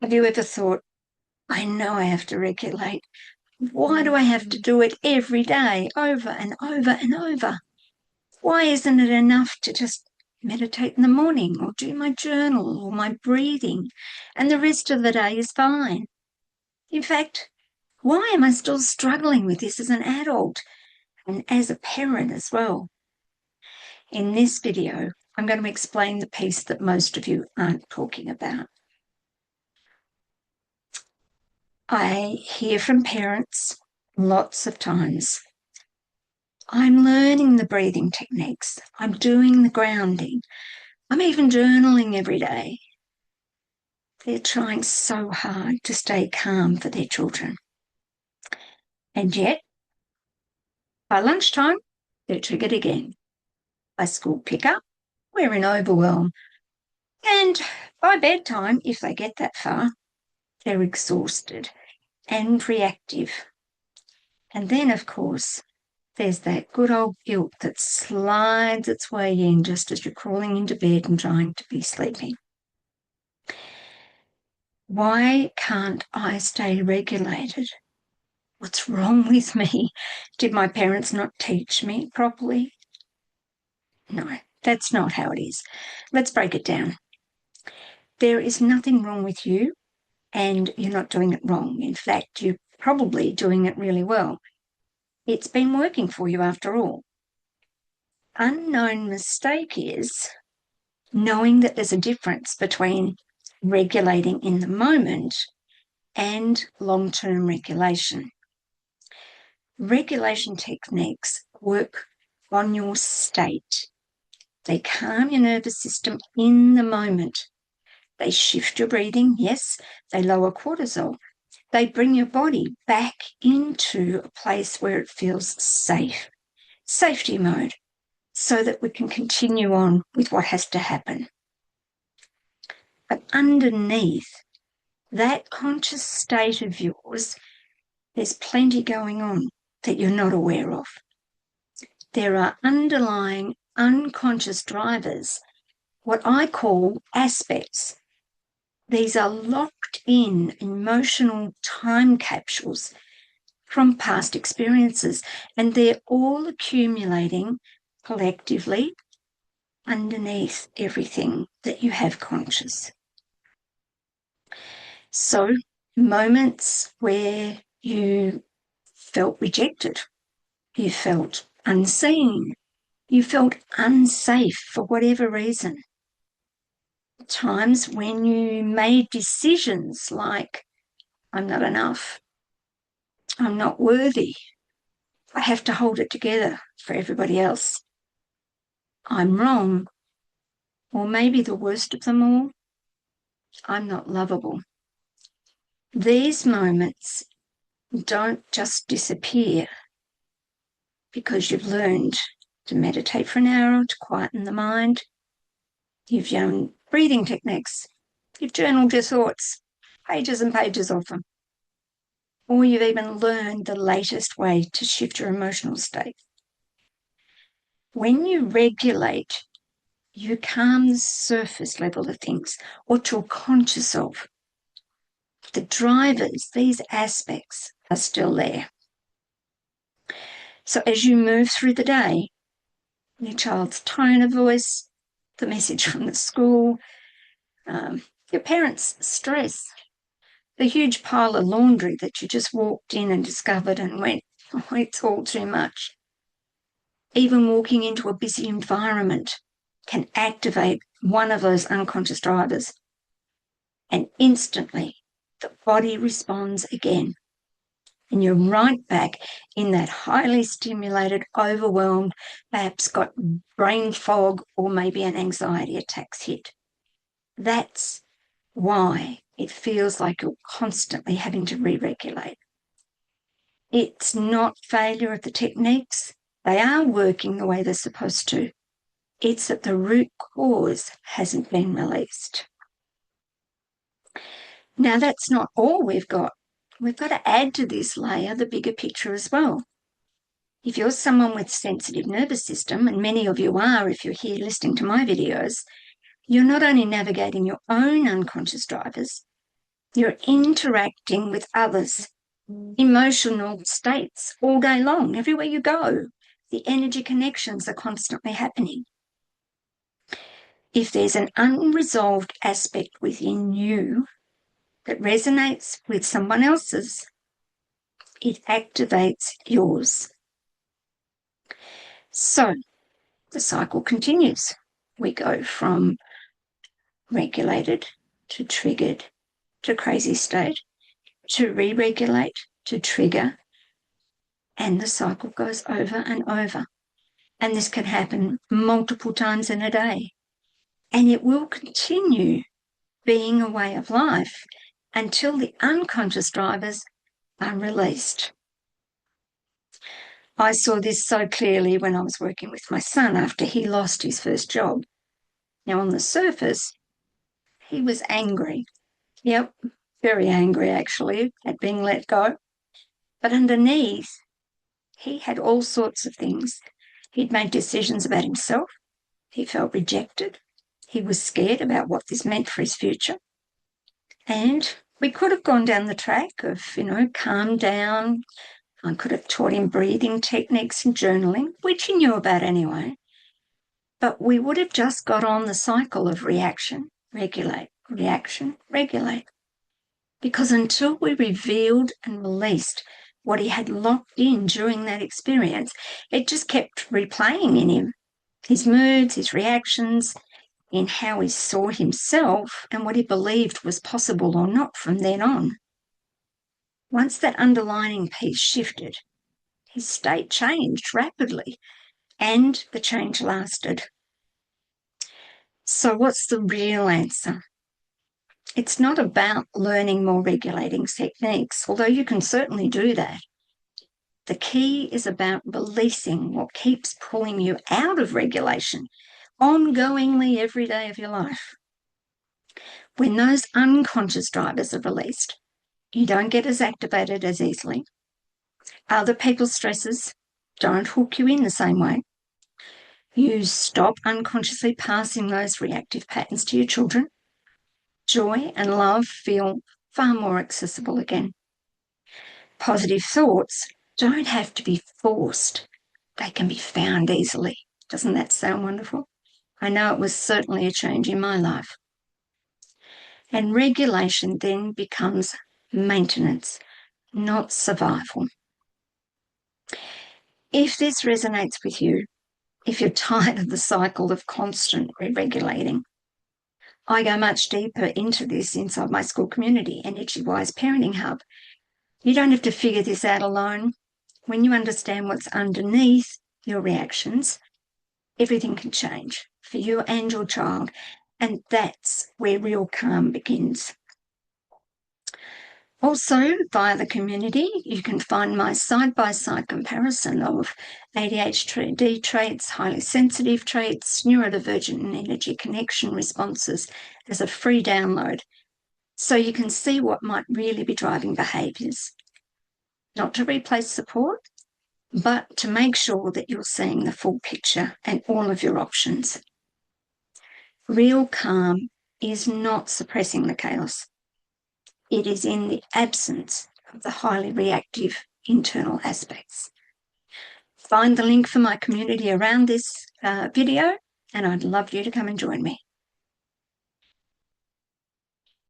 Have you ever thought, I know I have to regulate. Why do I have to do it every day, over and over and over? Why isn't it enough to just meditate in the morning or do my journal or my breathing and the rest of the day is fine? In fact, why am I still struggling with this as an adult and as a parent as well? In this video, I'm going to explain the piece that most of you aren't talking about. I hear from parents lots of times, I'm learning the breathing techniques, I'm doing the grounding, I'm even journaling every day. They're trying so hard to stay calm for their children. And yet, by lunchtime, they're triggered again. By school pickup, we're in overwhelm. And by bedtime, if they get that far, they're exhausted and reactive. And then, of course, there's that good old guilt that slides its way in just as you're crawling into bed and trying to be sleeping. Why can't I stay regulated? What's wrong with me? Did my parents not teach me properly? No, that's not how it is. Let's break it down. There is nothing wrong with you, and you're not doing it wrong. In fact, you're probably doing it really well. It's been working for you after all. Unknown mistake is knowing that there's a difference between regulating in the moment and long-term regulation. Regulation techniques work on your state. They calm your nervous system in the moment. They shift your breathing, yes, they lower cortisol. They bring your body back into a place where it feels safe, safety mode, so that we can continue on with what has to happen. But underneath that conscious state of yours, there's plenty going on that you're not aware of. There are underlying unconscious drivers, what I call aspects. These are locked in emotional time capsules from past experiences, and they're all accumulating collectively underneath everything that you have conscious. So, moments where you felt rejected, you felt unseen, you felt unsafe for whatever reason. Times when you made decisions like, I'm not enough, I'm not worthy, I have to hold it together for everybody else, I'm wrong, or maybe the worst of them all, I'm not lovable. These moments don't just disappear because you've learned to meditate for an hour to quieten the mind. You've done breathing techniques. You've journaled your thoughts, pages and pages of them. Or you've even learned the latest way to shift your emotional state. When you regulate, you calm the surface level of things, what you're conscious of. The drivers, these aspects, are still there. So as you move through the day, your child's tone of voice, the message from the school, your parents' stress, the huge pile of laundry that you just walked in and discovered and went, oh, it's all too much. Even walking into a busy environment can activate one of those unconscious drivers, and instantly the body responds again. And you're right back in that highly stimulated, overwhelmed, perhaps got brain fog or maybe an anxiety attack's hit. That's why it feels like you're constantly having to re-regulate. It's not failure of the techniques. They are working the way they're supposed to. It's that the root cause hasn't been released. Now, that's not all we've got. We've got to add to this layer the bigger picture as well. If you're someone with sensitive nervous system, and many of you are if you're here listening to my videos, you're not only navigating your own unconscious drivers, You're interacting with others, emotional states all day long, everywhere you go. The energy connections are constantly happening. If there's an unresolved aspect within you that resonates with someone else's, it activates yours. So the cycle continues. We go from regulated to triggered to crazy state to re-regulate to trigger, and the cycle goes over and over. And this can happen multiple times in a day. And it will continue being a way of life until the unconscious drivers are released. I saw this so clearly when I was working with my son after he lost his first job. Now, on the surface, he was angry. Yep, very angry, actually, at being let go. But underneath, he had all sorts of things. He'd made decisions about himself. He felt rejected. He was scared about what this meant for his future. And we could have gone down the track of, calm down. I could have taught him breathing techniques and journaling, which he knew about anyway. But we would have just got on the cycle of reaction, regulate, reaction, regulate. Because until we revealed and released what he had locked in during that experience, it just kept replaying in him. His moods, his reactions, in how he saw himself and what he believed was possible or not from then on. Once that underlying piece shifted, his state changed rapidly, and the change lasted. So what's the real answer? It's not about learning more regulating techniques, although you can certainly do that. The key is about releasing what keeps pulling you out of regulation ongoingly every day of your life. When those unconscious drivers are released, you don't get as activated as easily. Other people's stresses don't hook you in the same way. You stop unconsciously passing those reactive patterns to your children. Joy and love feel far more accessible again. Positive thoughts don't have to be forced. They can be found easily. Doesn't that sound wonderful? I know it was certainly a change in my life. And regulation then becomes maintenance, not survival. If this resonates with you, if you're tired of the cycle of constant re-regulating, I go much deeper into this inside my school community, Energy Wise Parenting Hub. You don't have to figure this out alone. When you understand what's underneath your reactions, everything can change for you and your child, and that's where real calm begins. Also, via the community, you can find my side-by-side comparison of ADHD traits, highly sensitive traits, neurodivergent and energy connection responses as a free download, so you can see what might really be driving behaviours. Not to replace support, but to make sure that you're seeing the full picture and all of your options. Real calm is not suppressing the chaos. It is in the absence of the highly reactive internal aspects. Find the link for my community around this video, and I'd love you to come and join me.